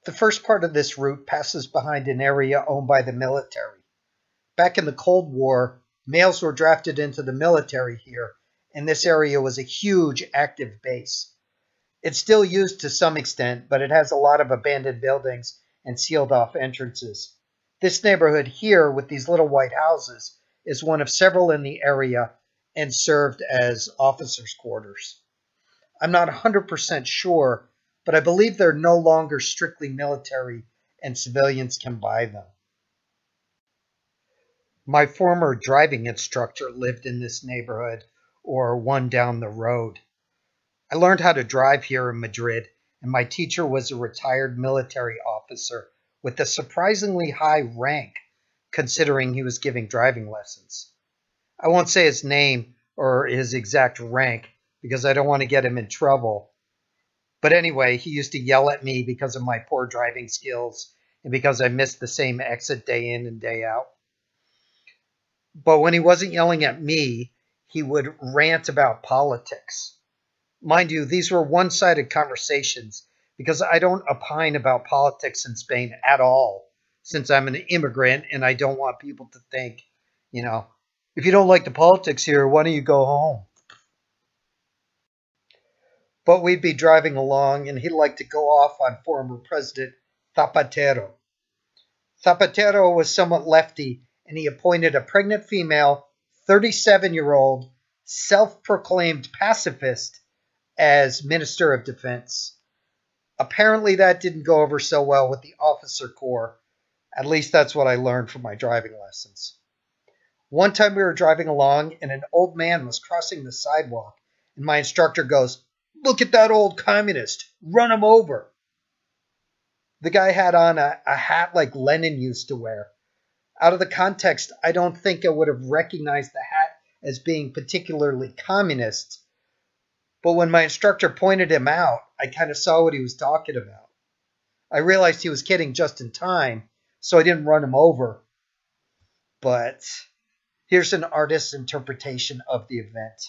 The first part of this route passes behind an area owned by the military. Back in the Cold War, males were drafted into the military here, and this area was a huge active base. It's still used to some extent, but it has a lot of abandoned buildings and sealed off entrances. This neighborhood here with these little white houses is one of several in the area and served as officers' quarters. I'm not 100% sure, but I believe they're no longer strictly military and civilians can buy them. My former driving instructor lived in this neighborhood, or one down the road. I learned how to drive here in Madrid, and my teacher was a retired military officer with a surprisingly high rank, considering he was giving driving lessons. I won't say his name or his exact rank because I don't want to get him in trouble. But anyway, he used to yell at me because of my poor driving skills and because I missed the same exit day in and day out. But when he wasn't yelling at me, he would rant about politics. Mind you, these were one-sided conversations because I don't opine about politics in Spain at all, since I'm an immigrant and I don't want people to think, if you don't like the politics here, why don't you go home? But we'd be driving along and he'd like to go off on former President Zapatero. Zapatero was somewhat lefty and he appointed a pregnant female, 37-year-old, self-proclaimed pacifist as Minister of Defense. Apparently that didn't go over so well with the officer corps. At least that's what I learned from my driving lessons. One time we were driving along and an old man was crossing the sidewalk and my instructor goes, "Look at that old communist, run him over." The guy had on a hat like Lenin used to wear. Out of the context, I don't think I would have recognized the hat as being particularly communist. But when my instructor pointed him out, I kind of saw what he was talking about. I realized he was kidding just in time, so I didn't run him over. But here's an artist's interpretation of the event.